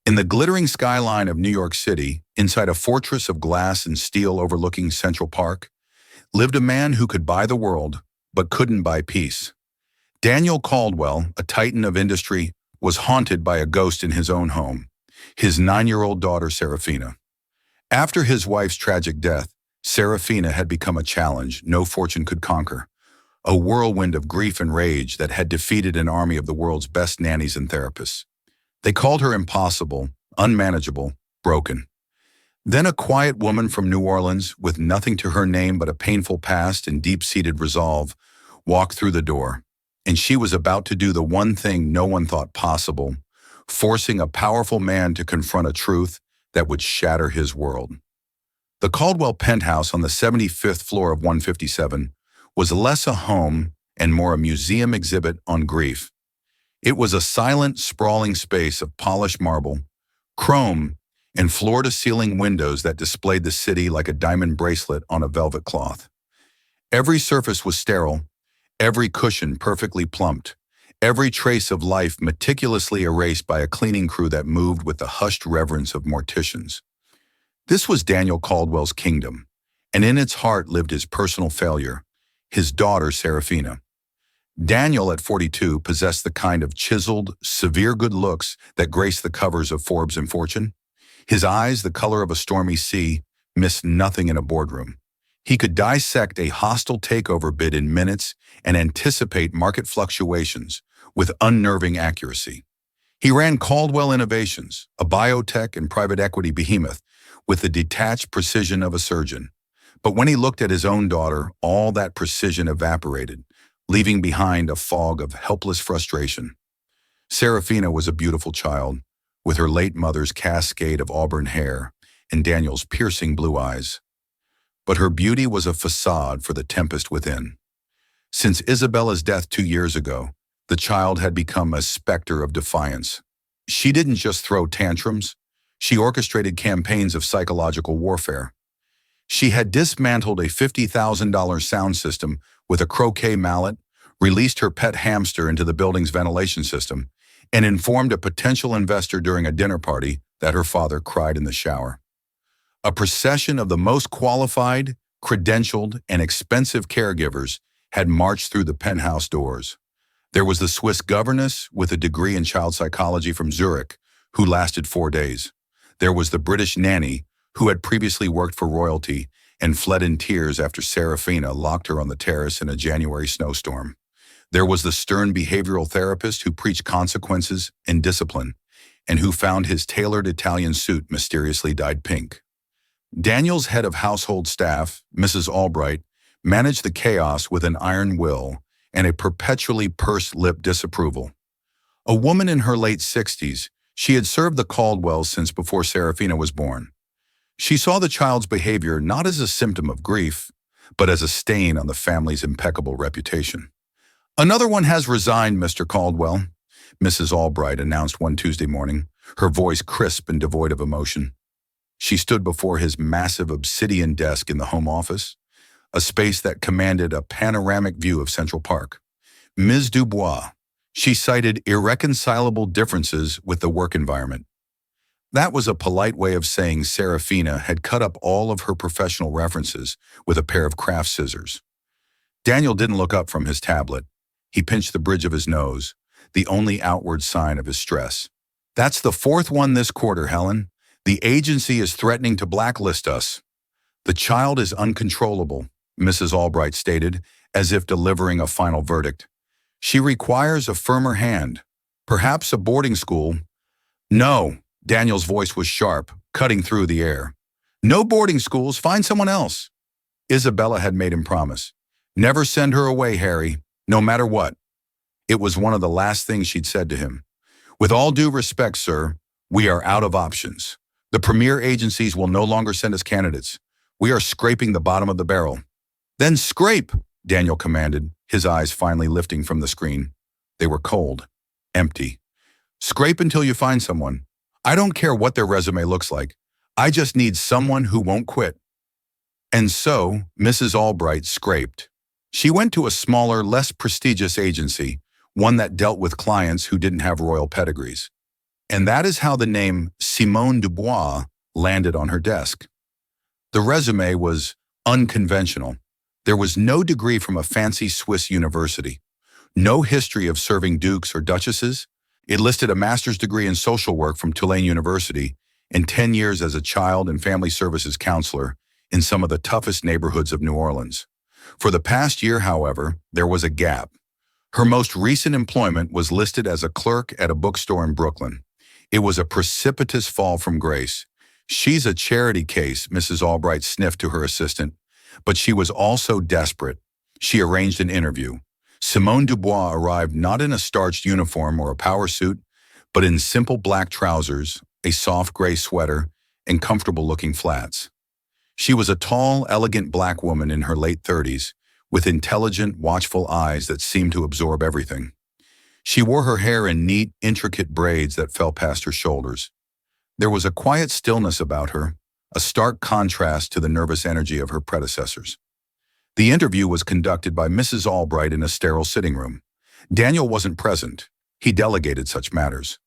In the glittering skyline of New York City, inside a fortress of glass and steel overlooking Central Park, lived a man who could buy the world, but couldn't buy peace. Daniel Caldwell, a titan of industry, was haunted by a ghost in his own home, his 9-year-old daughter Serafina. After his wife's tragic death, Serafina had become a challenge no fortune could conquer, a whirlwind of grief and rage that had defeated an army of the world's best nannies and therapists. They called her impossible, unmanageable, broken. Then a quiet woman from New Orleans, with nothing to her name but a painful past and deep-seated resolve, walked through the door, and she was about to do the one thing no one thought possible, forcing a powerful man to confront a truth that would shatter his world. The Caldwell penthouse on the 75th floor of 157 was less a home and more a museum exhibit on grief. It was a silent, sprawling space of polished marble, chrome, and floor-to-ceiling windows that displayed the city like a diamond bracelet on a velvet cloth. Every surface was sterile, every cushion perfectly plumped, every trace of life meticulously erased by a cleaning crew that moved with the hushed reverence of morticians. This was Daniel Caldwell's kingdom, and in its heart lived his personal failure, his daughter Serafina. Daniel, at 42, possessed the kind of chiseled, severe good looks that graced the covers of Forbes and Fortune. His eyes, the color of a stormy sea, missed nothing in a boardroom. He could dissect a hostile takeover bid in minutes and anticipate market fluctuations with unnerving accuracy. He ran Caldwell Innovations, a biotech and private equity behemoth, with the detached precision of a surgeon. But when he looked at his own daughter, all that precision evaporated, leaving behind a fog of helpless frustration. Serafina was a beautiful child, with her late mother's cascade of auburn hair and Daniel's piercing blue eyes. But her beauty was a facade for the tempest within. Since Isabella's death 2 years ago, the child had become a specter of defiance. She didn't just throw tantrums, she orchestrated campaigns of psychological warfare. She had dismantled a $50,000 sound system with a croquet mallet, released her pet hamster into the building's ventilation system, and informed a potential investor during a dinner party that her father cried in the shower. A procession of the most qualified, credentialed, and expensive caregivers had marched through the penthouse doors. There was the Swiss governess with a degree in child psychology from Zurich, who lasted 4 days. There was the British nanny, who had previously worked for royalty and fled in tears after Serafina locked her on the terrace in a January snowstorm. There was the stern behavioral therapist who preached consequences and discipline, and who found his tailored Italian suit mysteriously dyed pink. Daniel's head of household staff, Mrs. Albright, managed the chaos with an iron will and a perpetually pursed-lipped disapproval. A woman in her late 60s, she had served the Caldwells since before Serafina was born. She saw the child's behavior not as a symptom of grief, but as a stain on the family's impeccable reputation. "Another one has resigned, Mr. Caldwell," Mrs. Albright announced one Tuesday morning, her voice crisp and devoid of emotion. She stood before his massive obsidian desk in the home office, a space that commanded a panoramic view of Central Park. Ms. Dubois, she cited irreconcilable differences with the work environment. That was a polite way of saying Serafina had cut up all of her professional references with a pair of craft scissors. Daniel didn't look up from his tablet. He pinched the bridge of his nose, the only outward sign of his stress. "That's the 4th one this quarter, Helen. The agency is threatening to blacklist us." "The child is uncontrollable," Mrs. Albright stated, as if delivering a final verdict. "She requires a firmer hand. Perhaps a boarding school." "No," Daniel's voice was sharp, cutting through the air. "No boarding schools, find someone else." Isabella had made him promise. "Never send her away, Harry, no matter what." It was one of the last things she'd said to him. "With all due respect, sir, we are out of options. The premier agencies will no longer send us candidates. We are scraping the bottom of the barrel." "Then scrape," Daniel commanded, his eyes finally lifting from the screen. They were cold, empty. "Scrape until you find someone. I don't care what their resume looks like. I just need someone who won't quit." And so, Mrs. Albright scraped. She went to a smaller, less prestigious agency, one that dealt with clients who didn't have royal pedigrees. And that is how the name Simone Dubois landed on her desk. The resume was unconventional. There was no degree from a fancy Swiss university, no history of serving dukes or duchesses. It listed a master's degree in social work from Tulane University and 10 years as a child and family services counselor in some of the toughest neighborhoods of New Orleans. For the past year, however, there was a gap. Her most recent employment was listed as a clerk at a bookstore in Brooklyn. It was a precipitous fall from grace. "She's a charity case," Mrs. Albright sniffed to her assistant, but she was also desperate. She arranged an interview. Simone Dubois arrived not in a starched uniform or a power suit, but in simple black trousers, a soft gray sweater, and comfortable-looking flats. She was a tall, elegant black woman in her late 30s, with intelligent, watchful eyes that seemed to absorb everything. She wore her hair in neat, intricate braids that fell past her shoulders. There was a quiet stillness about her, a stark contrast to the nervous energy of her predecessors. The interview was conducted by Mrs. Albright in a sterile sitting room. Daniel wasn't present. He delegated such matters.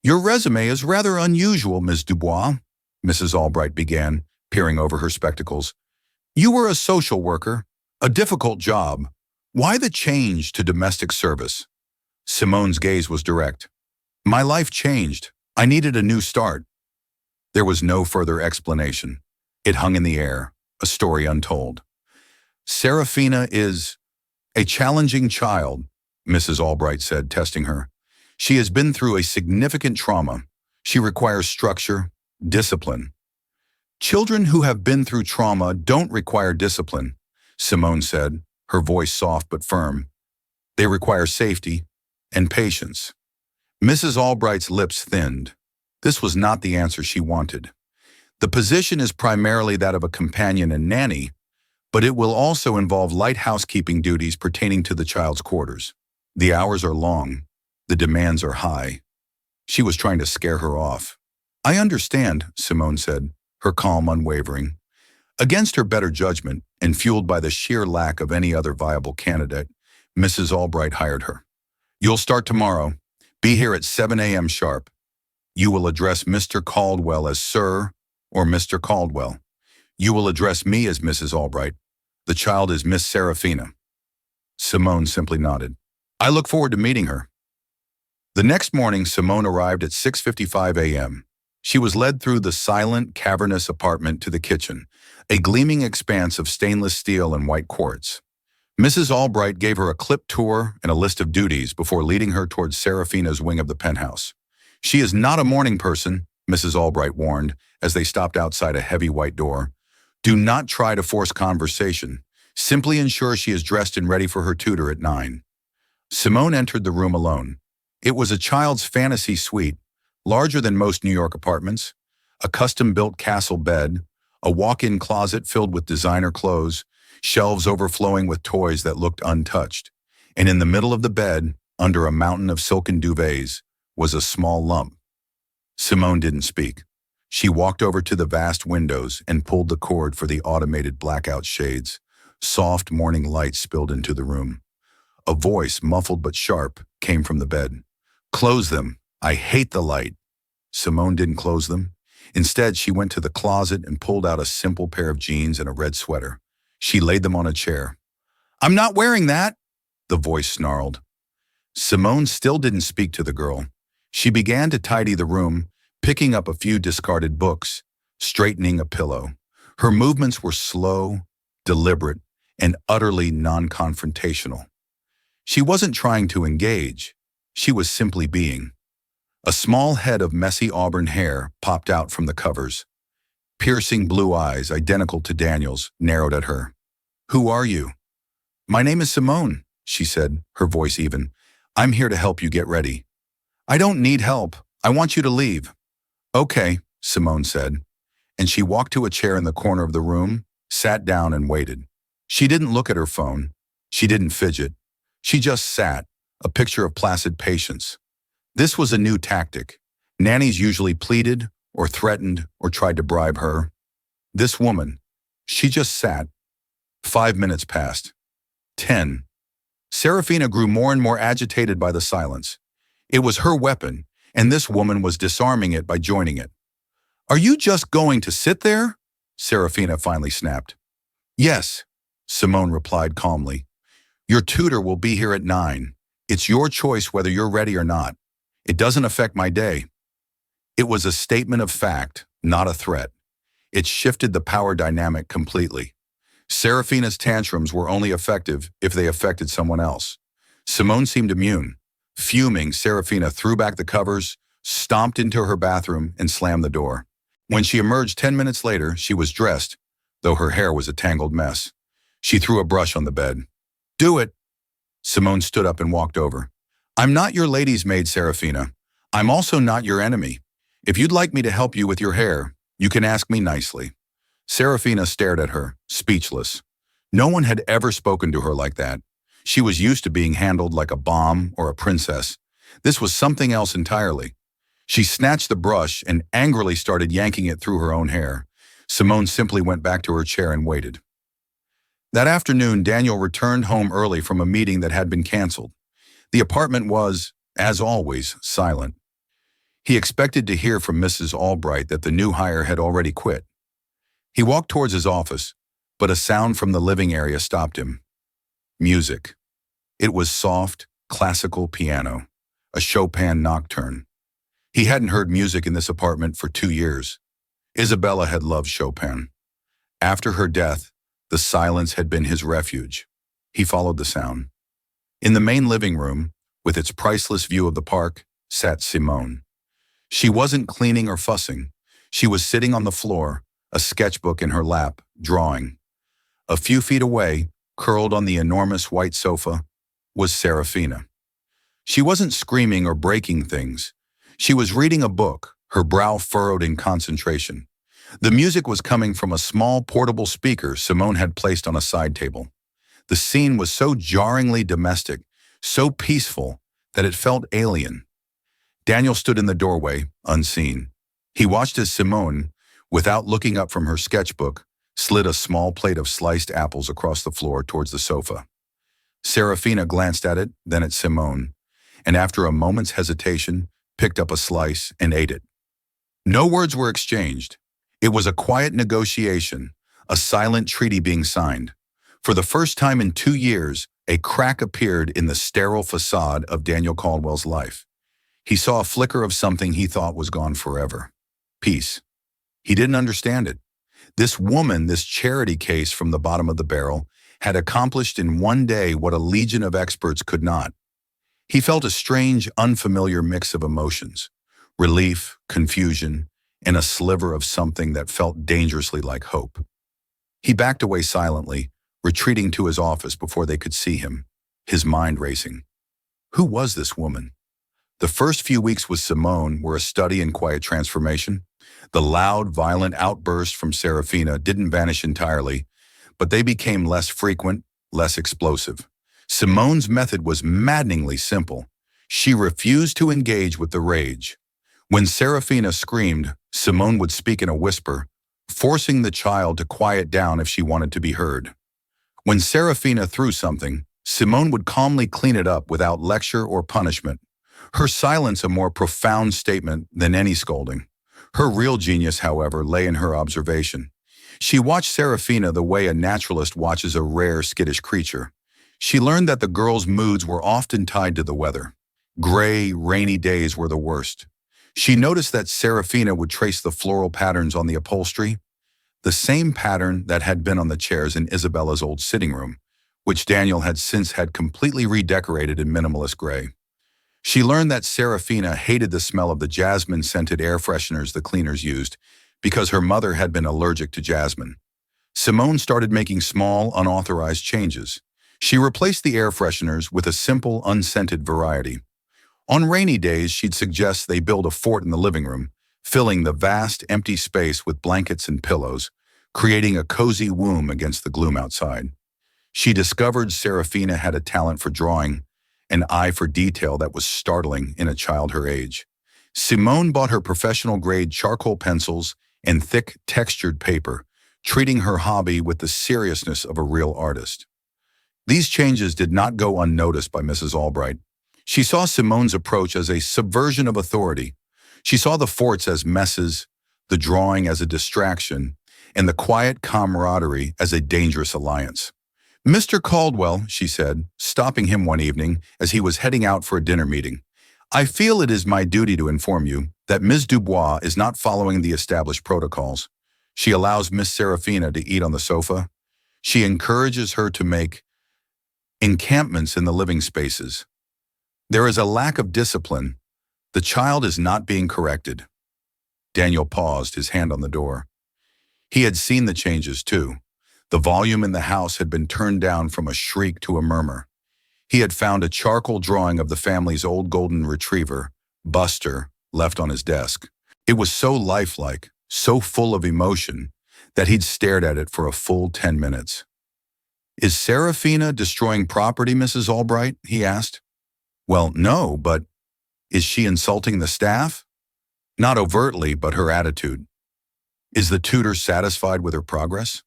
"Your resume is rather unusual, Ms. Dubois," Mrs. Albright began, peering over her spectacles. "You were a social worker, a difficult job. Why the change to domestic service?" Simone's gaze was direct. "My life changed. I needed a new start." There was no further explanation. It hung in the air, a story untold. "Serafina is a challenging child," Mrs. Albright said, testing her. "She has been through a significant trauma. She requires structure, discipline." "Children who have been through trauma don't require discipline," Simone said, her voice soft but firm. "They require safety and patience." Mrs. Albright's lips thinned. This was not the answer she wanted. "The position is primarily that of a companion and nanny, but it will also involve light housekeeping duties pertaining to the child's quarters. The hours are long. The demands are high." She was trying to scare her off. "I understand," Simone said, her calm unwavering. Against her better judgment, and fueled by the sheer lack of any other viable candidate, Mrs. Albright hired her. "You'll start tomorrow. Be here at 7 a.m. sharp. You will address Mr. Caldwell as Sir or Mr. Caldwell. You will address me as Mrs. Albright. The child is Miss Serafina." Simone simply nodded. "I look forward to meeting her." The next morning, Simone arrived at 6:55 a.m. She was led through the silent, cavernous apartment to the kitchen, a gleaming expanse of stainless steel and white quartz. Mrs. Albright gave her a clipped tour and a list of duties before leading her towards Serafina's wing of the penthouse. "She is not a morning person," Mrs. Albright warned as they stopped outside a heavy white door. "Do not try to force conversation. Simply ensure she is dressed and ready for her tutor at 9. Simone entered the room alone. It was a child's fantasy suite, larger than most New York apartments, a custom-built castle bed, a walk-in closet filled with designer clothes, shelves overflowing with toys that looked untouched. And in the middle of the bed, under a mountain of silken duvets, was a small lump. Simone didn't speak. She walked over to the vast windows and pulled the cord for the automated blackout shades. Soft morning light spilled into the room. A voice, muffled but sharp, came from the bed. "Close them. I hate the light." Simone didn't close them. Instead, she went to the closet and pulled out a simple pair of jeans and a red sweater. She laid them on a chair. "I'm not wearing that," the voice snarled. Simone still didn't speak to the girl. She began to tidy the room, picking up a few discarded books, straightening a pillow. Her movements were slow, deliberate, and utterly non-confrontational. She wasn't trying to engage. She was simply being. A small head of messy auburn hair popped out from the covers. Piercing blue eyes, identical to Daniel's, narrowed at her. "Who are you?" "My name is Simone," she said, her voice even. "I'm here to help you get ready." "I don't need help. I want you to leave." "Okay," Simone said, and she walked to a chair in the corner of the room, sat down and waited. She didn't look at her phone. She didn't fidget. She just sat, a picture of placid patience. This was a new tactic. Nannies usually pleaded or threatened or tried to bribe her. This woman, she just sat. 5 minutes passed. 10. Serafina grew more and more agitated by the silence. It was her weapon, and this woman was disarming it by joining it. Are you just going to sit there? Serafina finally snapped. Yes, Simone replied calmly. Your tutor will be here at 9. It's your choice whether you're ready or not. It doesn't affect my day. It was a statement of fact, not a threat. It shifted the power dynamic completely. Serafina's tantrums were only effective if they affected someone else. Simone seemed immune. Fuming, Serafina threw back the covers, stomped into her bathroom, and slammed the door. When she emerged 10 minutes later, she was dressed, though her hair was a tangled mess. She threw a brush on the bed. Do it. Simone stood up and walked over. I'm not your lady's maid, Serafina. I'm also not your enemy. If you'd like me to help you with your hair, you can ask me nicely. Serafina stared at her, speechless. No one had ever spoken to her like that. She was used to being handled like a bomb or a princess. This was something else entirely. She snatched the brush and angrily started yanking it through her own hair. Simone simply went back to her chair and waited. That afternoon, Daniel returned home early from a meeting that had been canceled. The apartment was, as always, silent. He expected to hear from Mrs. Albright that the new hire had already quit. He walked towards his office, but a sound from the living area stopped him. Music. It was soft, classical piano, a Chopin nocturne. He hadn't heard music in this apartment for 2 years. Isabella had loved Chopin. After her death, the silence had been his refuge. He followed the sound. In the main living room, with its priceless view of the park, sat Simone. She wasn't cleaning or fussing. She was sitting on the floor, a sketchbook in her lap, drawing. A few feet away, curled on the enormous white sofa, was Serafina. She wasn't screaming or breaking things. She was reading a book, her brow furrowed in concentration. The music was coming from a small portable speaker Simone had placed on a side table. The scene was so jarringly domestic, so peaceful, that it felt alien. Daniel stood in the doorway, unseen. He watched as Simone, without looking up from her sketchbook, slid a small plate of sliced apples across the floor towards the sofa. Serafina glanced at it, then at Simone, and after a moment's hesitation, picked up a slice and ate it. No words were exchanged. It was a quiet negotiation, a silent treaty being signed. For the first time in 2 years, a crack appeared in the sterile facade of Daniel Caldwell's life. He saw a flicker of something he thought was gone forever. Peace. He didn't understand it. This woman, this charity case from the bottom of the barrel, had accomplished in one day what a legion of experts could not. He felt a strange, unfamiliar mix of emotions, relief, confusion, and a sliver of something that felt dangerously like hope. He backed away silently, retreating to his office before they could see him, his mind racing. Who was this woman? The first few weeks with Simone were a study in quiet transformation. The loud, violent outbursts from Serafina didn't vanish entirely, but they became less frequent, less explosive. Simone's method was maddeningly simple. She refused to engage with the rage. When Serafina screamed, Simone would speak in a whisper, forcing the child to quiet down if she wanted to be heard. When Serafina threw something, Simone would calmly clean it up without lecture or punishment. Her silence a more profound statement than any scolding. Her real genius, however, lay in her observation. She watched Serafina the way a naturalist watches a rare, skittish creature. She learned that the girl's moods were often tied to the weather. Gray, rainy days were the worst. She noticed that Serafina would trace the floral patterns on the upholstery, the same pattern that had been on the chairs in Isabella's old sitting room, which Daniel had since had completely redecorated in minimalist gray. She learned that Serafina hated the smell of the jasmine-scented air fresheners the cleaners used because her mother had been allergic to jasmine. Simone started making small, unauthorized changes. She replaced the air fresheners with a simple, unscented variety. On rainy days, she'd suggest they build a fort in the living room, filling the vast, empty space with blankets and pillows, creating a cozy womb against the gloom outside. She discovered Serafina had a talent for drawing, an eye for detail that was startling in a child her age. Simone bought her professional-grade charcoal pencils and thick, textured paper, treating her hobby with the seriousness of a real artist. These changes did not go unnoticed by Mrs. Albright. She saw Simone's approach as a subversion of authority. She saw the forts as messes, the drawing as a distraction, and the quiet camaraderie as a dangerous alliance. "Mr. Caldwell," she said, stopping him one evening as he was heading out for a dinner meeting, "I feel it is my duty to inform you that Ms. Dubois is not following the established protocols. She allows Miss Serafina to eat on the sofa. She encourages her to make encampments in the living spaces. There is a lack of discipline. The child is not being corrected." Daniel paused, his hand on the door. He had seen the changes too. The volume in the house had been turned down from a shriek to a murmur. He had found a charcoal drawing of the family's old golden retriever, Buster, left on his desk. It was so lifelike, so full of emotion, that he'd stared at it for a full 10 minutes. "Is Serafina destroying property, Mrs. Albright?" he asked. "Well, no, but is she insulting the staff?" "Not overtly, but her attitude." "Is the tutor satisfied with her progress?"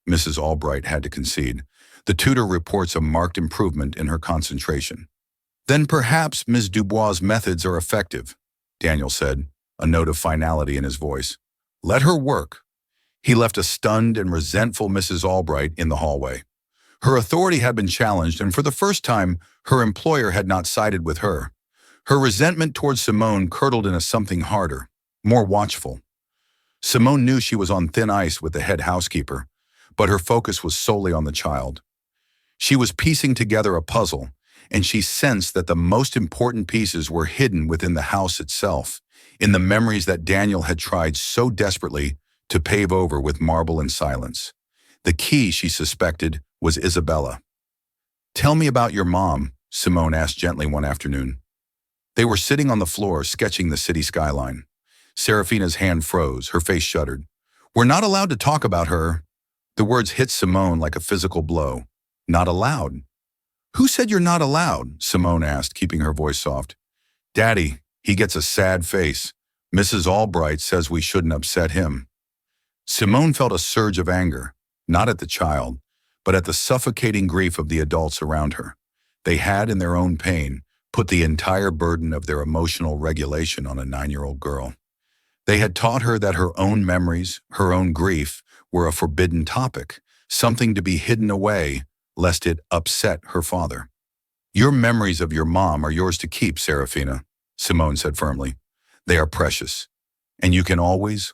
Mrs. Albright had to concede. "The tutor reports a marked improvement in her concentration." "Then perhaps Ms. Dubois' methods are effective," Daniel said, a note of finality in his voice. "Let her work." He left a stunned and resentful Mrs. Albright in the hallway. Her authority had been challenged, and for the first time, her employer had not sided with her. Her resentment towards Simone curdled into something harder, more watchful. Simone knew she was on thin ice with the head housekeeper, but her focus was solely on the child. She was piecing together a puzzle, and she sensed that the most important pieces were hidden within the house itself, in the memories that Daniel had tried so desperately to pave over with marble and silence. The key, she suspected, was Isabella. "Tell me about your mom," Simone asked gently one afternoon. They were sitting on the floor, sketching the city skyline. Serafina's hand froze, her face shuddered. "We're not allowed to talk about her." The words hit Simone like a physical blow. "Not allowed?" "Who said you're not allowed?" Simone asked, keeping her voice soft. "Daddy, he gets a sad face. Mrs. Albright says we shouldn't upset him." Simone felt a surge of anger, not at the child, but at the suffocating grief of the adults around her. They had, in their own pain, put the entire burden of their emotional regulation on a 9-year-old girl. They had taught her that her own memories, her own grief, were a forbidden topic, something to be hidden away, lest it upset her father. "Your memories of your mom are yours to keep, Serafina," Simone said firmly. "They are precious, and you can always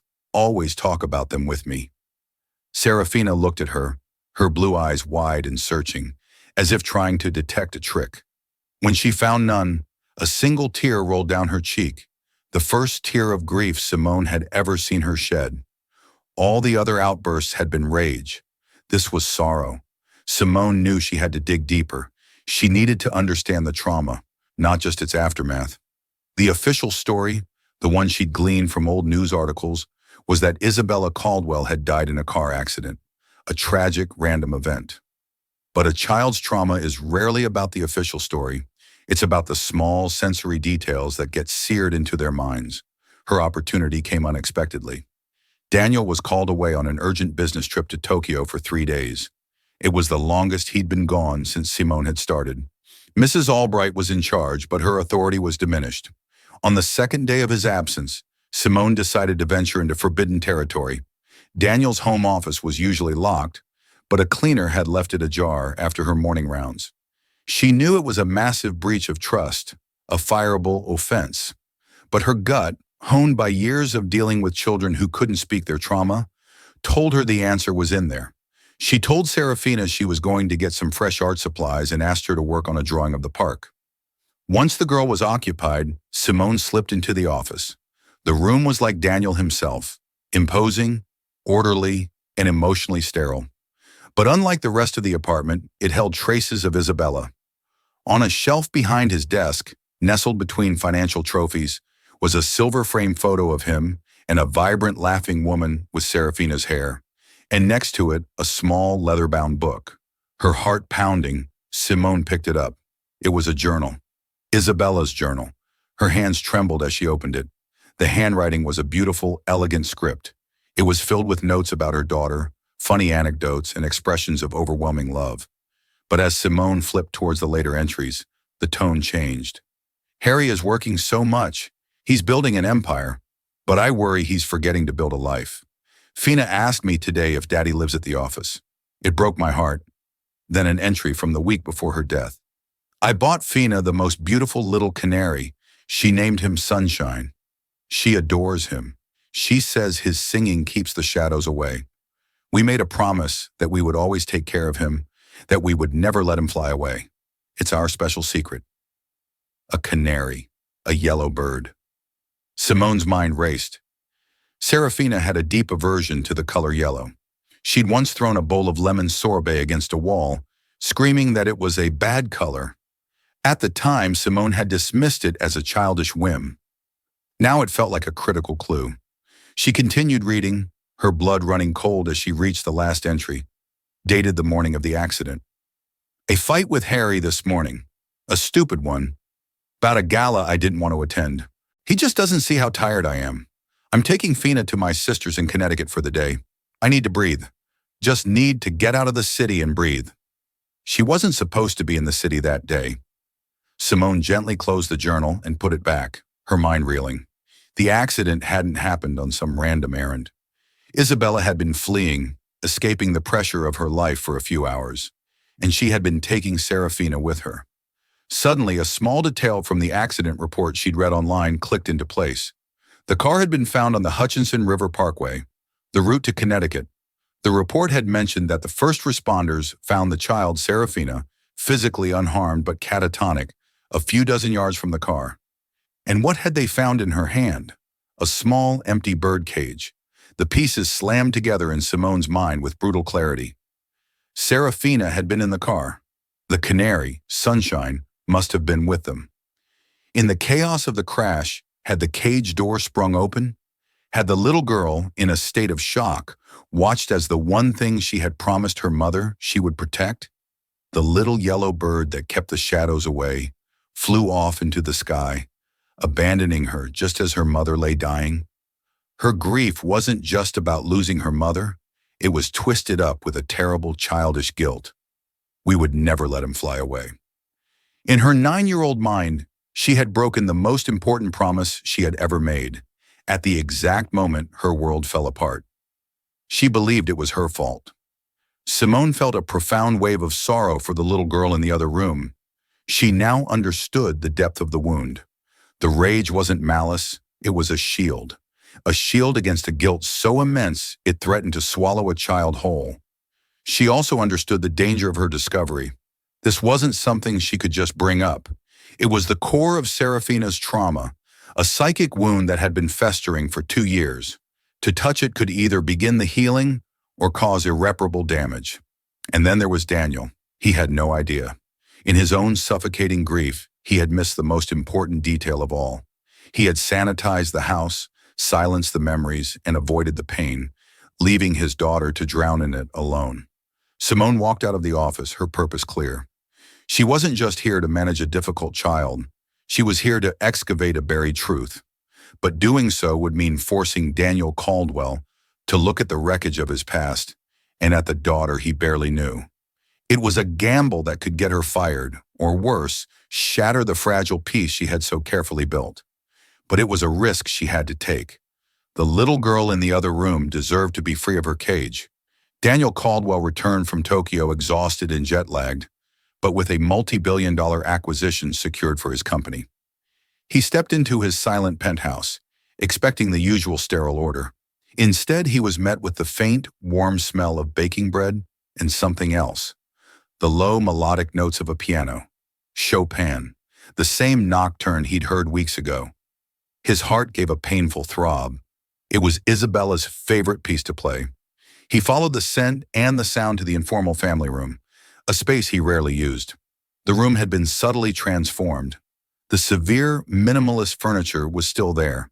talk about them with me." Serafina looked at her blue eyes wide and searching, as if trying to detect a trick. When she found none, a single tear rolled down her cheek, the first tear of grief Simone had ever seen her shed. All the other outbursts had been rage. This was sorrow. Simone knew she had to dig deeper. She needed to understand the trauma, not just its aftermath. The official story, the one she'd gleaned from old news articles, was that Isabella Caldwell had died in a car accident, a tragic, random event. But a child's trauma is rarely about the official story. It's about the small sensory details that get seared into their minds. Her opportunity came unexpectedly. Daniel was called away on an urgent business trip to Tokyo for 3 days. It was the longest he'd been gone since Simone had started. Mrs. Albright was in charge, but her authority was diminished. On the second day of his absence, Simone decided to venture into forbidden territory. Daniel's home office was usually locked, but a cleaner had left it ajar after her morning rounds. She knew it was a massive breach of trust, a fireable offense. But her gut, honed by years of dealing with children who couldn't speak their trauma, told her the answer was in there. She told Serafina she was going to get some fresh art supplies and asked her to work on a drawing of the park. Once the girl was occupied, Simone slipped into the office. The room was like Daniel himself, imposing, orderly, and emotionally sterile. But unlike the rest of the apartment, it held traces of Isabella. On a shelf behind his desk, nestled between financial trophies, was a silver-framed photo of him and a vibrant, laughing woman with Serafina's hair, and next to it, a small, leather-bound book. Her heart pounding, Simone picked it up. It was a journal. Isabella's journal. Her hands trembled as she opened it. The handwriting was a beautiful, elegant script. It was filled with notes about her daughter, funny anecdotes, and expressions of overwhelming love. But as Simone flipped towards the later entries, the tone changed. "Harry is working so much. He's building an empire. But I worry he's forgetting to build a life. Fina asked me today if Daddy lives at the office. It broke my heart. Then an entry from the week before her death. I bought Fina the most beautiful little canary. She named him Sunshine. She adores him. She says his singing keeps the shadows away. We made a promise that we would always take care of him, that we would never let him fly away. It's our special secret. A canary, a yellow bird. Simone's mind raced. Serafina had a deep aversion to the color yellow. She'd once thrown a bowl of lemon sorbet against a wall, screaming that it was a bad color. At the time, Simone had dismissed it as a childish whim. Now it felt like a critical clue. She continued reading, her blood running cold as she reached the last entry, dated the morning of the accident. A fight with Harry this morning. A stupid one. About a gala I didn't want to attend. He just doesn't see how tired I am. I'm taking Fina to my sister's in Connecticut for the day. I need to breathe. Just need to get out of the city and breathe. She wasn't supposed to be in the city that day. Simone gently closed the journal and put it back, her mind reeling. The accident hadn't happened on some random errand. Isabella had been fleeing, escaping the pressure of her life for a few hours, and she had been taking Serafina with her. Suddenly, a small detail from the accident report she'd read online clicked into place. The car had been found on the Hutchinson River Parkway, the route to Connecticut. The report had mentioned that the first responders found the child, Serafina, physically unharmed but catatonic, a few dozen yards from the car. And what had they found in her hand? A small, empty bird cage. The pieces slammed together in Simone's mind with brutal clarity. Serafina had been in the car. The canary, Sunshine, must have been with them. In the chaos of the crash, had the cage door sprung open? Had the little girl, in a state of shock, watched as the one thing she had promised her mother she would protect? The little yellow bird that kept the shadows away flew off into the sky, abandoning her just as her mother lay dying. Her grief wasn't just about losing her mother. It was twisted up with a terrible childish guilt. We would never let him fly away. In her 9-year-old mind, she had broken the most important promise she had ever made. At the exact moment her world fell apart. She believed it was her fault. Simone felt a profound wave of sorrow for the little girl in the other room. She now understood the depth of the wound. The rage wasn't malice, it was a shield against a guilt so immense it threatened to swallow a child whole. She also understood the danger of her discovery. This wasn't something she could just bring up. It was the core of Serafina's trauma, a psychic wound that had been festering for 2 years. To touch it could either begin the healing or cause irreparable damage. And then there was Daniel. He had no idea. In his own suffocating grief, he had missed the most important detail of all. He had sanitized the house, silenced the memories, and avoided the pain, leaving his daughter to drown in it alone. Simone walked out of the office, her purpose clear. She wasn't just here to manage a difficult child. She was here to excavate a buried truth. But doing so would mean forcing Daniel Caldwell to look at the wreckage of his past and at the daughter he barely knew. It was a gamble that could get her fired, or worse, shatter the fragile peace she had so carefully built. But it was a risk she had to take. The little girl in the other room deserved to be free of her cage. Daniel Caldwell returned from Tokyo exhausted and jet-lagged, but with a multi-billion-dollar acquisition secured for his company. He stepped into his silent penthouse, expecting the usual sterile order. Instead, he was met with the faint, warm smell of baking bread and something else. The low, melodic notes of a piano. Chopin, the same nocturne he'd heard weeks ago. His heart gave a painful throb. It was Isabella's favorite piece to play. He followed the scent and the sound to the informal family room, a space he rarely used. The room had been subtly transformed. The severe, minimalist furniture was still there,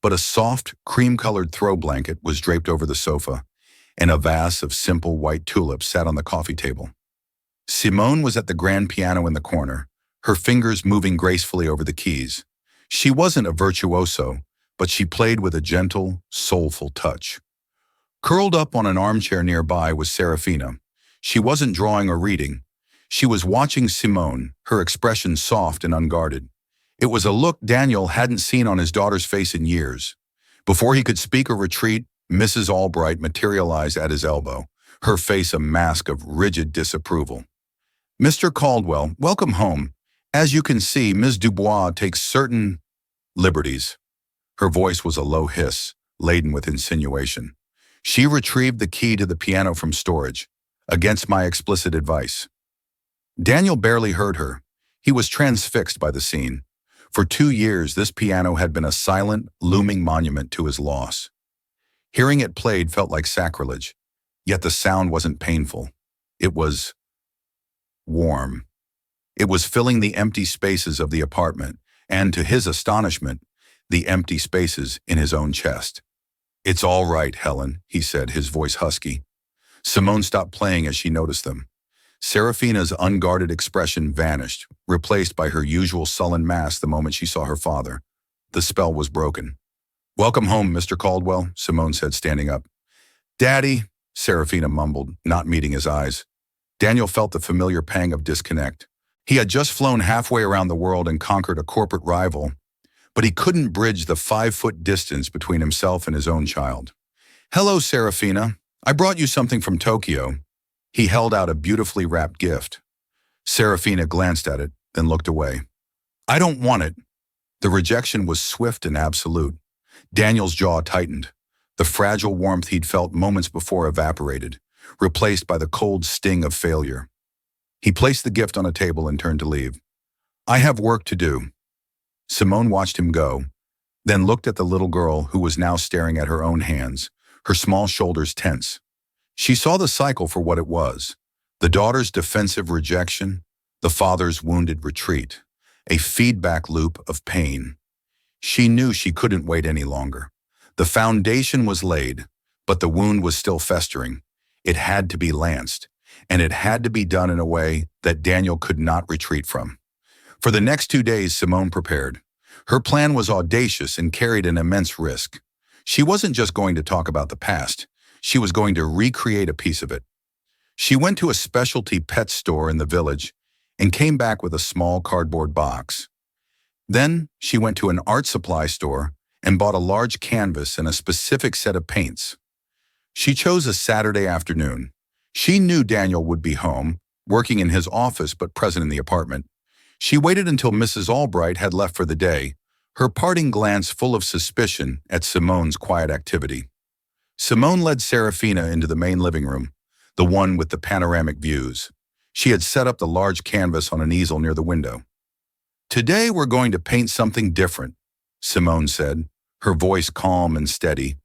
but a soft, cream-colored throw blanket was draped over the sofa, and a vase of simple white tulips sat on the coffee table. Simone was at the grand piano in the corner, her fingers moving gracefully over the keys. She wasn't a virtuoso, but she played with a gentle, soulful touch. Curled up on an armchair nearby was Serafina. She wasn't drawing or reading. She was watching Simone, her expression soft and unguarded. It was a look Daniel hadn't seen on his daughter's face in years. Before he could speak or retreat, Mrs. Albright materialized at his elbow, her face a mask of rigid disapproval. "Mr. Caldwell, welcome home. As you can see, Ms. Dubois takes certain liberties." Her voice was a low hiss, laden with insinuation. "She retrieved the key to the piano from storage, against my explicit advice." Daniel barely heard her. He was transfixed by the scene. For 2 years, this piano had been a silent, looming monument to his loss. Hearing it played felt like sacrilege, yet the sound wasn't painful. It was warm. It was filling the empty spaces of the apartment, and to his astonishment, the empty spaces in his own chest. "It's all right, Helen," he said, his voice husky. Simone stopped playing as she noticed them. Serafina's unguarded expression vanished, replaced by her usual sullen mask the moment she saw her father. The spell was broken. "Welcome home, Mr. Caldwell," Simone said, standing up. "Daddy," Serafina mumbled, not meeting his eyes. Daniel felt the familiar pang of disconnect. He had just flown halfway around the world and conquered a corporate rival, but he couldn't bridge the 5-foot distance between himself and his own child. "Hello, Serafina. I brought you something from Tokyo." He held out a beautifully wrapped gift. Serafina glanced at it, then looked away. "I don't want it." The rejection was swift and absolute. Daniel's jaw tightened. The fragile warmth he'd felt moments before evaporated, replaced by the cold sting of failure. He placed the gift on a table and turned to leave. "I have work to do." Simone watched him go, then looked at the little girl who was now staring at her own hands, her small shoulders tense. She saw the cycle for what it was: the daughter's defensive rejection, the father's wounded retreat, a feedback loop of pain. She knew she couldn't wait any longer. The foundation was laid, but the wound was still festering. It had to be lanced, and it had to be done in a way that Daniel could not retreat from. For the next 2 days, Simone prepared. Her plan was audacious and carried an immense risk. She wasn't just going to talk about the past. She was going to recreate a piece of it. She went to a specialty pet store in the village and came back with a small cardboard box. Then she went to an art supply store and bought a large canvas and a specific set of paints. She chose a Saturday afternoon. She knew Daniel would be home, working in his office but present in the apartment. She waited until Mrs. Albright had left for the day, her parting glance full of suspicion at Simone's quiet activity. Simone led Serafina into the main living room, the one with the panoramic views. She had set up the large canvas on an easel near the window. "Today we're going to paint something different," Simone said, her voice calm and steady,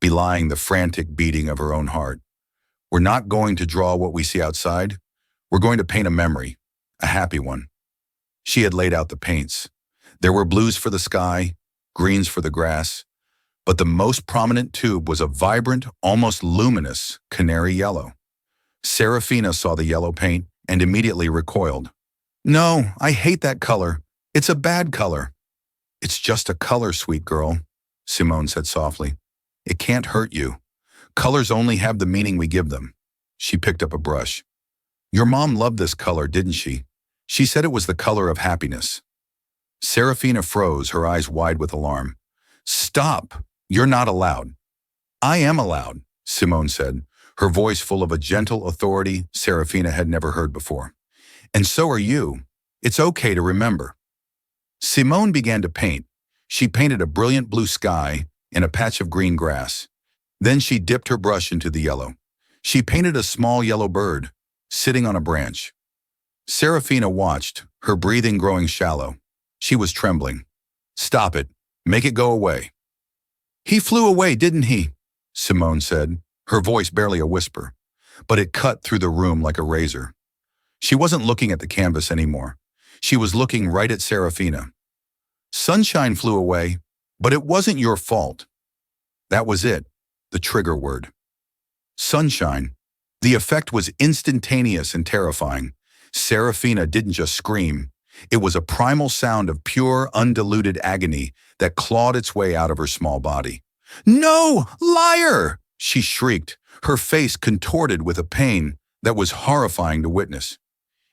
belying the frantic beating of her own heart. "We're not going to draw what we see outside. We're going to paint a memory, a happy one." She had laid out the paints. There were blues for the sky, greens for the grass, but the most prominent tube was a vibrant, almost luminous canary yellow. Serafina saw the yellow paint and immediately recoiled. "No, I hate that color. It's a bad color." "It's just a color, sweet girl," Simone said softly. "It can't hurt you. Colors only have the meaning we give them." She picked up a brush. "Your mom loved this color, didn't she? She said it was the color of happiness." Serafina froze, her eyes wide with alarm. "Stop! You're not allowed." "I am allowed," Simone said, her voice full of a gentle authority Serafina had never heard before. "And so are you. It's okay to remember." Simone began to paint. She painted a brilliant blue sky and a patch of green grass. Then she dipped her brush into the yellow. She painted a small yellow bird, sitting on a branch. Serafina watched, her breathing growing shallow. She was trembling. "Stop it. Make it go away." "He flew away, didn't he?" Simone said, her voice barely a whisper, but it cut through the room like a razor. She wasn't looking at the canvas anymore. She was looking right at Serafina. "Sunshine flew away, but it wasn't your fault." That was it, the trigger word. Sunshine. The effect was instantaneous and terrifying. Serafina didn't just scream. It was a primal sound of pure, undiluted agony that clawed its way out of her small body. "No! Liar!" she shrieked, her face contorted with a pain that was horrifying to witness.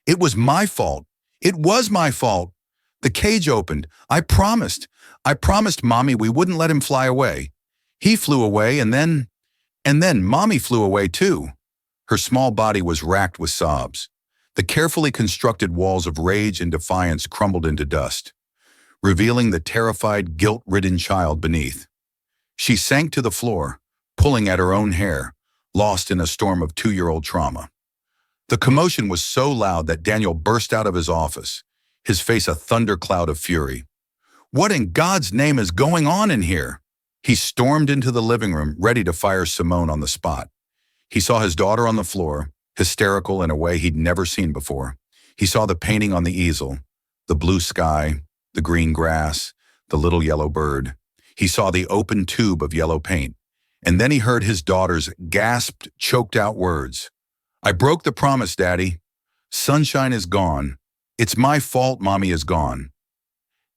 "It was my fault. It was my fault. The cage opened. I promised. I promised Mommy we wouldn't let him fly away. He flew away, and then Mommy flew away too. Her small body was racked with sobs. The carefully constructed walls of rage and defiance crumbled into dust, revealing the terrified, guilt-ridden child beneath. She sank to the floor, pulling at her own hair, lost in a storm of two-year-old trauma. The commotion was so loud that Daniel burst out of his office, his face a thundercloud of fury. What in God's name is going on in here? He stormed into the living room, ready to fire Simone on the spot. He saw his daughter on the floor, hysterical in a way he'd never seen before. He saw the painting on the easel, the blue sky, the green grass, the little yellow bird. He saw the open tube of yellow paint. And then he heard his daughter's gasped, choked-out words. "I broke the promise, Daddy. Sunshine is gone. It's my fault Mommy is gone."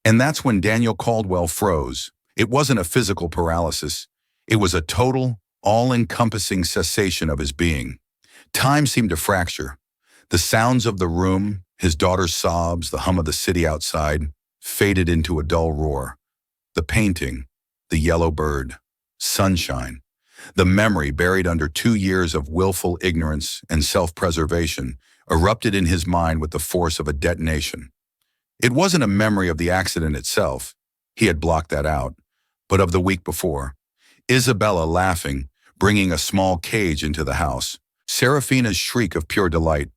And that's when Daniel Caldwell froze. It wasn't a physical paralysis. It was a total, all-encompassing cessation of his being. Time seemed to fracture. The sounds of the room, his daughter's sobs, the hum of the city outside, faded into a dull roar. The painting, the yellow bird, sunshine, the memory buried under 2 years of willful ignorance and self-preservation erupted in his mind with the force of a detonation. It wasn't a memory of the accident itself. He had blocked that out. But of the week before. Isabella laughing, bringing a small cage into the house. Serafina's shriek of pure delight.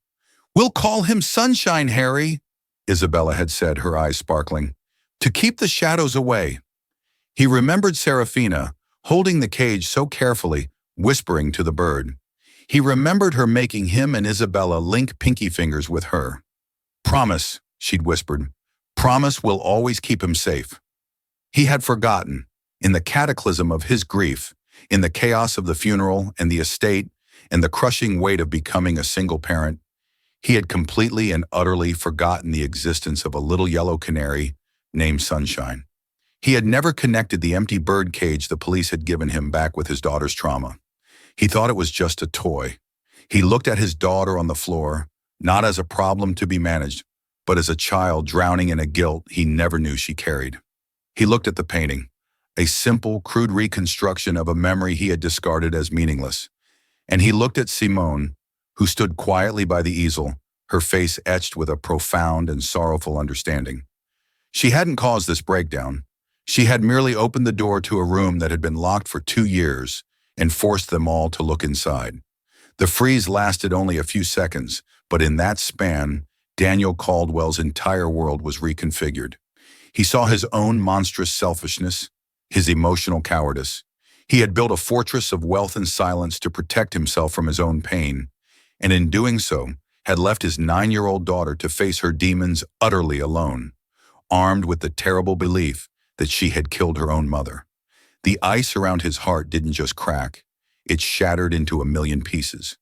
"We'll call him Sunshine, Harry," Isabella had said, her eyes sparkling, "to keep the shadows away." He remembered Serafina, holding the cage so carefully, whispering to the bird. He remembered her making him and Isabella link pinky fingers with her. "Promise," she'd whispered. "Promise we'll always keep him safe." He had forgotten. In the cataclysm of his grief, in the chaos of the funeral and the estate, and the crushing weight of becoming a single parent, he had completely and utterly forgotten the existence of a little yellow canary named Sunshine. He had never connected the empty bird cage the police had given him back with his daughter's trauma. He thought it was just a toy. He looked at his daughter on the floor, not as a problem to be managed, but as a child drowning in a guilt he never knew she carried. He looked at the painting, a simple, crude reconstruction of a memory he had discarded as meaningless. And he looked at Simone, who stood quietly by the easel, her face etched with a profound and sorrowful understanding. She hadn't caused this breakdown. She had merely opened the door to a room that had been locked for 2 years and forced them all to look inside. The freeze lasted only a few seconds, but in that span, Daniel Caldwell's entire world was reconfigured. He saw his own monstrous selfishness, his emotional cowardice. He had built a fortress of wealth and silence to protect himself from his own pain, and in doing so, had left his 9-year-old daughter to face her demons utterly alone, armed with the terrible belief that she had killed her own mother. The ice around his heart didn't just crack, it shattered into a million pieces.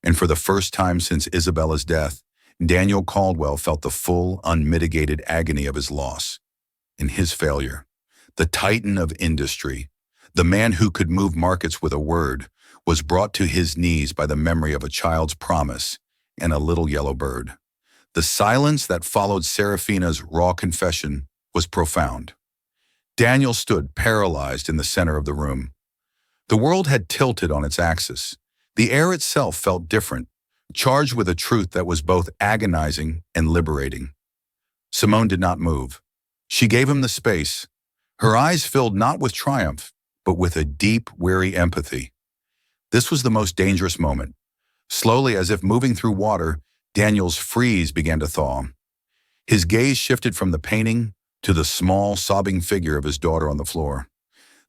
And for the first time since Isabella's death, Daniel Caldwell felt the full, unmitigated agony of his loss. In his failure, the titan of industry, the man who could move markets with a word, was brought to his knees by the memory of a child's promise and a little yellow bird. The silence that followed Serafina's raw confession was profound. Daniel stood paralyzed in the center of the room. The world had tilted on its axis. The air itself felt different, charged with a truth that was both agonizing and liberating. Simone did not move. She gave him the space. Her eyes filled not with triumph, but with a deep, weary empathy. This was the most dangerous moment. Slowly, as if moving through water, Daniel's freeze began to thaw. His gaze shifted from the painting to the small, sobbing figure of his daughter on the floor.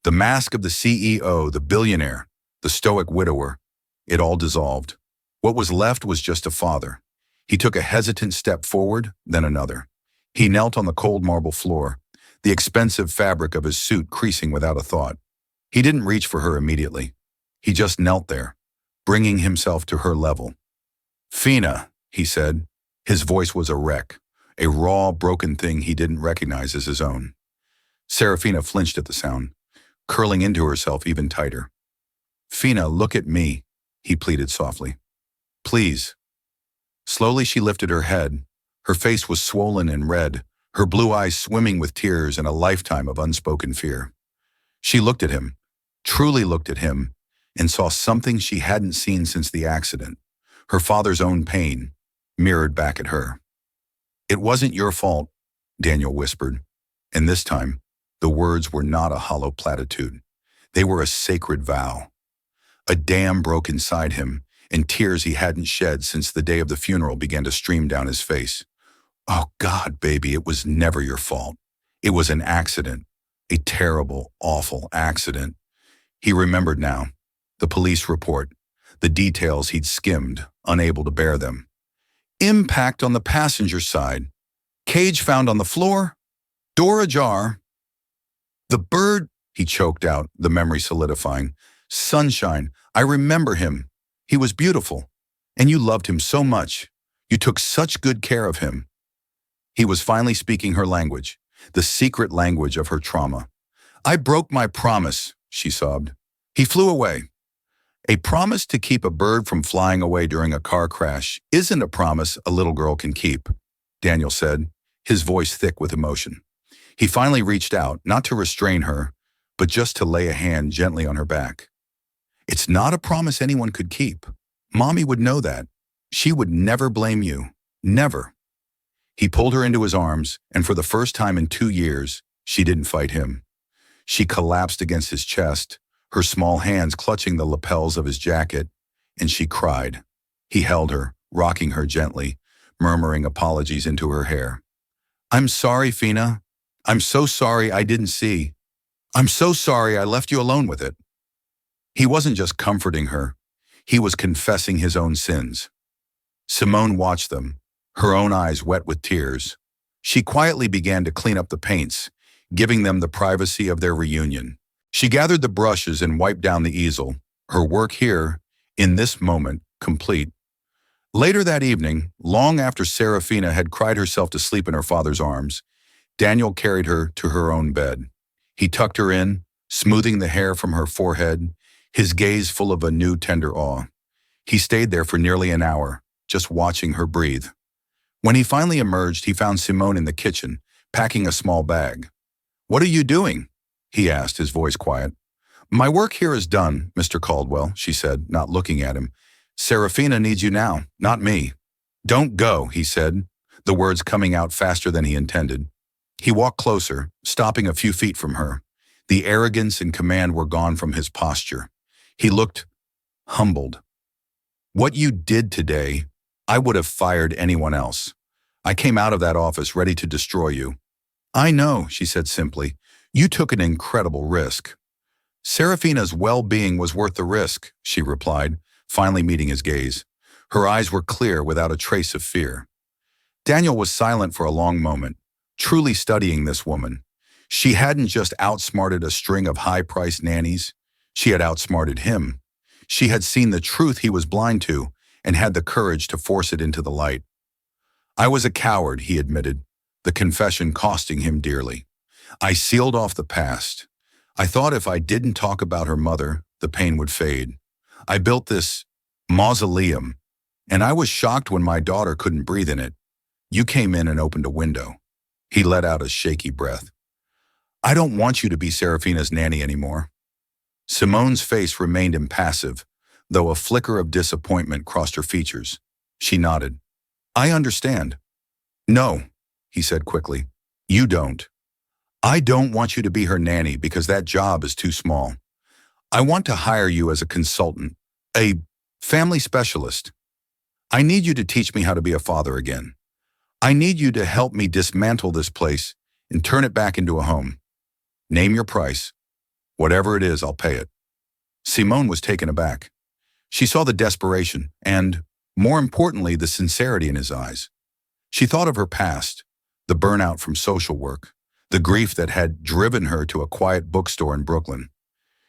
The mask of the CEO, the billionaire, the stoic widower, it all dissolved. What was left was just a father. He took a hesitant step forward, then another. He knelt on the cold marble floor, the expensive fabric of his suit creasing without a thought. He didn't reach for her immediately. He just knelt there, bringing himself to her level. "Fina," he said. His voice was a wreck, a raw, broken thing he didn't recognize as his own. Serafina flinched at the sound, curling into herself even tighter. "Fina, look at me," he pleaded softly. "Please." Slowly she lifted her head. Her face was swollen and red, her blue eyes swimming with tears and a lifetime of unspoken fear. She looked at him, Truly looked at him and saw something she hadn't seen since the accident, her father's own pain, mirrored back at her. "It wasn't your fault," Daniel whispered, and this time, the words were not a hollow platitude. They were a sacred vow. A dam broke inside him, and tears he hadn't shed since the day of the funeral began to stream down his face. "Oh God, baby, it was never your fault. It was an accident. A terrible, awful accident." He remembered now. The police report, the details he'd skimmed, unable to bear them. Impact on the passenger side. Cage found on the floor. Door ajar. "The bird," he choked out, the memory solidifying. "Sunshine. I remember him. He was beautiful. And you loved him so much. You took such good care of him." He was finally speaking her language, the secret language of her trauma. "I broke my promise," she sobbed. "He flew away." A promise to keep a bird from flying away during a car crash isn't a promise a little girl can keep, Daniel said, his voice thick with emotion. He finally reached out, not to restrain her, but just to lay a hand gently on her back. "It's not a promise anyone could keep. Mommy would know that. She would never blame you. Never." He pulled her into his arms, and for the first time in 2 years, she didn't fight him. She collapsed against his chest, her small hands clutching the lapels of his jacket, and she cried. He held her, rocking her gently, murmuring apologies into her hair. "I'm sorry, Fina. I'm so sorry I didn't see. I'm so sorry I left you alone with it." He wasn't just comforting her. He was confessing his own sins. Simone watched them, her own eyes wet with tears. She quietly began to clean up the paints, giving them the privacy of their reunion. She gathered the brushes and wiped down the easel, her work here, in this moment, complete. Later that evening, long after Serafina had cried herself to sleep in her father's arms, Daniel carried her to her own bed. He tucked her in, smoothing the hair from her forehead, his gaze full of a new tender awe. He stayed there for nearly an hour, just watching her breathe. When he finally emerged, he found Simone in the kitchen, packing a small bag. "What are you doing?" he asked, his voice quiet. "My work here is done, Mr. Caldwell," she said, not looking at him. "Serafina needs you now, not me." "Don't go," he said, the words coming out faster than he intended. He walked closer, stopping a few feet from her. The arrogance and command were gone from his posture. He looked humbled. "What you did today, I would have fired anyone else. I came out of that office ready to destroy you." "I know," she said simply. "You took an incredible risk." "Serafina's well-being was worth the risk," she replied, finally meeting his gaze. Her eyes were clear without a trace of fear. Daniel was silent for a long moment, truly studying this woman. She hadn't just outsmarted a string of high-priced nannies. She had outsmarted him. She had seen the truth he was blind to and had the courage to force it into the light. "I was a coward," he admitted, the confession costing him dearly. "I sealed off the past. I thought if I didn't talk about her mother, the pain would fade. I built this mausoleum, and I was shocked when my daughter couldn't breathe in it. You came in and opened a window." He let out a shaky breath. "I don't want you to be Serafina's nanny anymore." Simone's face remained impassive, though a flicker of disappointment crossed her features. She nodded. "I understand." "No," he said quickly. "You don't. I don't want you to be her nanny because that job is too small. I want to hire you as a consultant, a family specialist. I need you to teach me how to be a father again. I need you to help me dismantle this place and turn it back into a home. Name your price. Whatever it is, I'll pay it." Simone was taken aback. She saw the desperation and, more importantly, the sincerity in his eyes. She thought of her past, the burnout from social work, the grief that had driven her to a quiet bookstore in Brooklyn.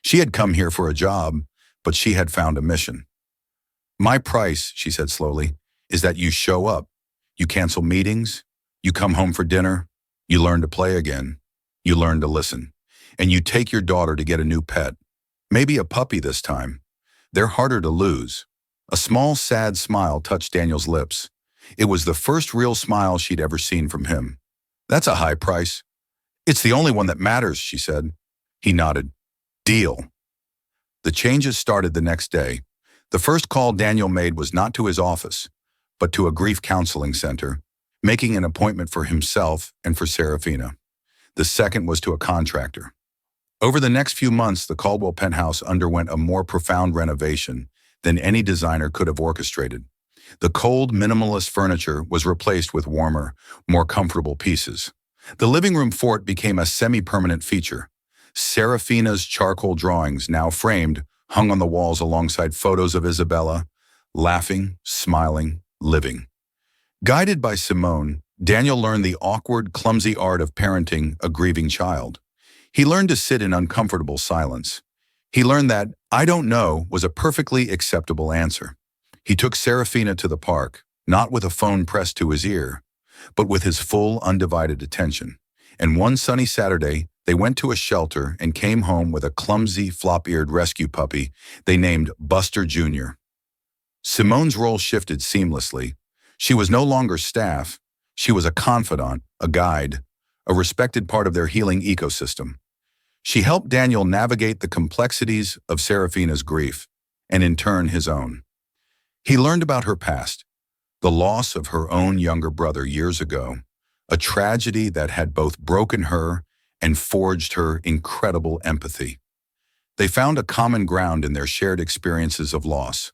She had come here for a job, but she had found a mission. "My price," she said slowly, "is that you show up. You cancel meetings. You come home for dinner. You learn to play again. You learn to listen. And you take your daughter to get a new pet. Maybe a puppy this time. They're harder to lose." A small, sad smile touched Daniel's lips. It was the first real smile she'd ever seen from him. "That's a high price." "It's the only one that matters," she said. He nodded. "Deal." The changes started the next day. The first call Daniel made was not to his office, but to a grief counseling center, making an appointment for himself and for Serafina. The second was to a contractor. Over the next few months, the Caldwell penthouse underwent a more profound renovation than any designer could have orchestrated. The cold, minimalist furniture was replaced with warmer, more comfortable pieces. The living room fort became a semi-permanent feature. Serafina's charcoal drawings, now framed, hung on the walls alongside photos of Isabella, laughing, smiling, living. Guided by Simone, Daniel learned the awkward, clumsy art of parenting a grieving child. He learned to sit in uncomfortable silence. He learned that "I don't know" was a perfectly acceptable answer. He took Serafina to the park, not with a phone pressed to his ear, but with his full, undivided attention. And one sunny Saturday, they went to a shelter and came home with a clumsy, flop-eared rescue puppy they named Buster Jr. Simone's role shifted seamlessly. She was no longer staff. She was a confidant, a guide, a respected part of their healing ecosystem. She helped Daniel navigate the complexities of Serafina's grief, and in turn his own. He learned about her past, the loss of her own younger brother years ago, a tragedy that had both broken her and forged her incredible empathy. They found a common ground in their shared experiences of loss.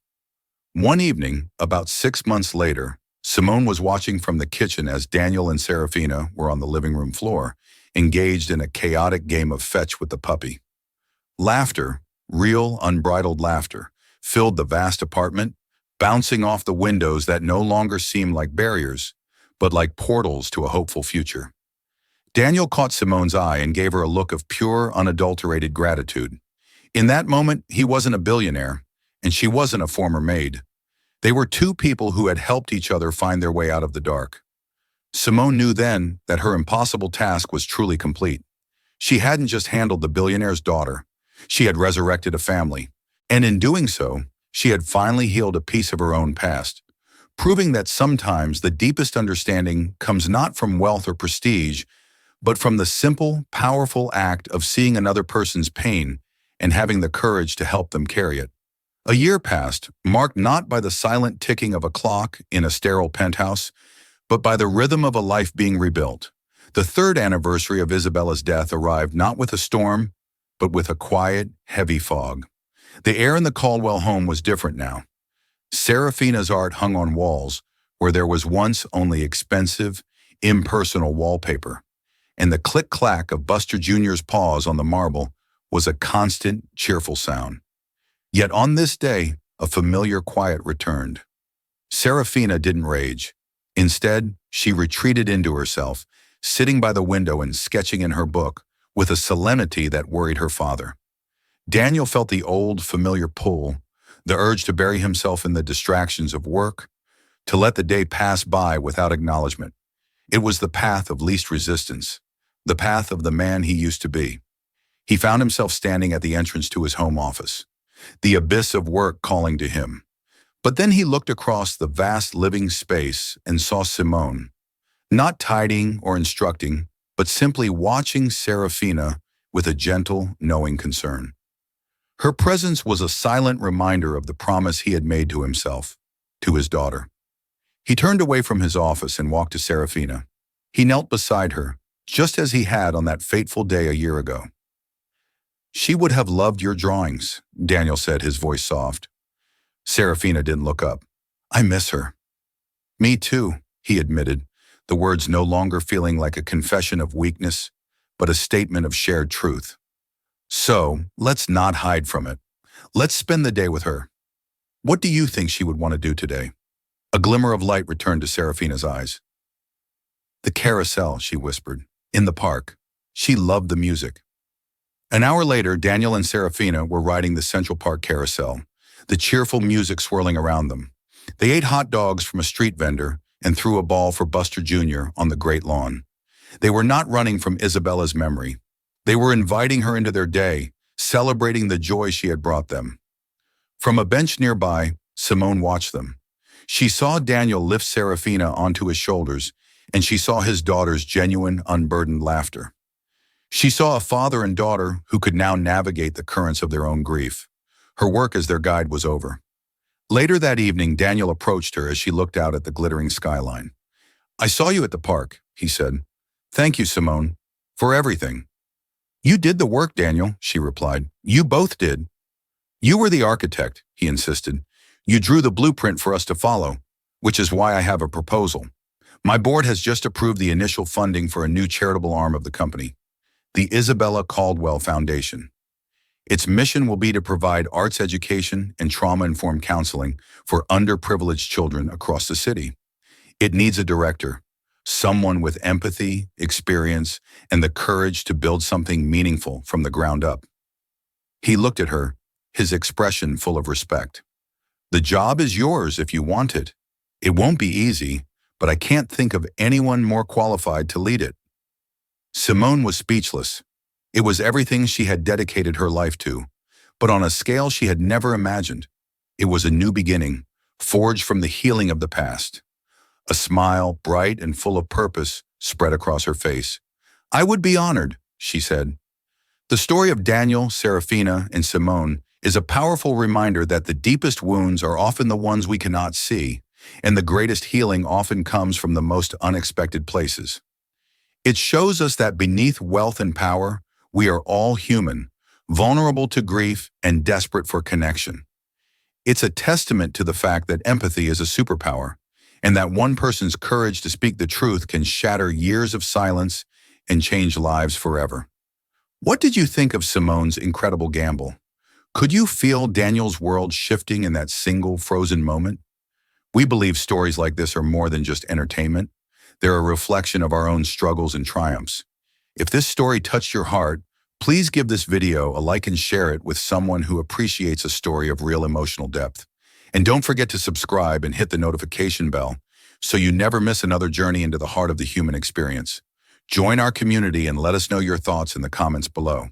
One evening, about 6 months later, Simone was watching from the kitchen as Daniel and Serafina were on the living room floor, engaged in a chaotic game of fetch with the puppy. Laughter, real, unbridled laughter, filled the vast apartment, bouncing off the windows that no longer seemed like barriers, but like portals to a hopeful future. Daniel caught Simone's eye and gave her a look of pure, unadulterated gratitude. In that moment, he wasn't a billionaire, and she wasn't a former maid. They were two people who had helped each other find their way out of the dark. Simone knew then that her impossible task was truly complete. She hadn't just handled the billionaire's daughter. She had resurrected a family. And in doing so, she had finally healed a piece of her own past, proving that sometimes the deepest understanding comes not from wealth or prestige, but from the simple, powerful act of seeing another person's pain and having the courage to help them carry it. A year passed, marked not by the silent ticking of a clock in a sterile penthouse, but by the rhythm of a life being rebuilt. The third anniversary of Isabella's death arrived not with a storm, but with a quiet, heavy fog. The air in the Caldwell home was different now. Serafina's art hung on walls where there was once only expensive, impersonal wallpaper, and the click-clack of Buster Jr.'s paws on the marble was a constant, cheerful sound. Yet on this day, a familiar quiet returned. Serafina didn't rage. Instead, she retreated into herself, sitting by the window and sketching in her book with a solemnity that worried her father. Daniel felt the old, familiar pull, the urge to bury himself in the distractions of work, to let the day pass by without acknowledgement. It was the path of least resistance, the path of the man he used to be. He found himself standing at the entrance to his home office, the abyss of work calling to him. But then he looked across the vast living space and saw Simone, not tidying or instructing, but simply watching Serafina with a gentle, knowing concern. Her presence was a silent reminder of the promise he had made to himself, to his daughter. He turned away from his office and walked to Serafina. He knelt beside her, just as he had on that fateful day a year ago. "She would have loved your drawings," Daniel said, his voice soft. Serafina didn't look up. "I miss her." "Me too," he admitted, the words no longer feeling like a confession of weakness, but a statement of shared truth. "So, let's not hide from it. Let's spend the day with her. What do you think she would want to do today?" A glimmer of light returned to Serafina's eyes. "The carousel," she whispered. "In the park. She loved the music." An hour later, Daniel and Serafina were riding the Central Park carousel, the cheerful music swirling around them. They ate hot dogs from a street vendor and threw a ball for Buster Jr. on the great lawn. They were not running from Isabella's memory. They were inviting her into their day, celebrating the joy she had brought them. From a bench nearby, Simone watched them. She saw Daniel lift Serafina onto his shoulders, and she saw his daughter's genuine, unburdened laughter. She saw a father and daughter who could now navigate the currents of their own grief. Her work as their guide was over. Later that evening, Daniel approached her as she looked out at the glittering skyline. "I saw you at the park," he said. "Thank you, Simone, for everything." "You did the work, Daniel," she replied. "You both did." "You were the architect," he insisted. "You drew the blueprint for us to follow, which is why I have a proposal. My board has just approved the initial funding for a new charitable arm of the company, the Isabella Caldwell Foundation. Its mission will be to provide arts education and trauma-informed counseling for underprivileged children across the city. It needs a director, someone with empathy, experience, and the courage to build something meaningful from the ground up." He looked at her, his expression full of respect. "The job is yours if you want it. It won't be easy, but I can't think of anyone more qualified to lead it." Simone was speechless. It was everything she had dedicated her life to, but on a scale she had never imagined. It was a new beginning, forged from the healing of the past. A smile, bright and full of purpose, spread across her face. "I would be honored," she said. The story of Daniel, Serafina, and Simone is a powerful reminder that the deepest wounds are often the ones we cannot see, and the greatest healing often comes from the most unexpected places. It shows us that beneath wealth and power, we are all human, vulnerable to grief and desperate for connection. It's a testament to the fact that empathy is a superpower, and that one person's courage to speak the truth can shatter years of silence and change lives forever. What did you think of Simone's incredible gamble? Could you feel Daniel's world shifting in that single frozen moment? We believe stories like this are more than just entertainment. They're a reflection of our own struggles and triumphs. If this story touched your heart, please give this video a like and share it with someone who appreciates a story of real emotional depth. And don't forget to subscribe and hit the notification bell so you never miss another journey into the heart of the human experience. Join our community and let us know your thoughts in the comments below.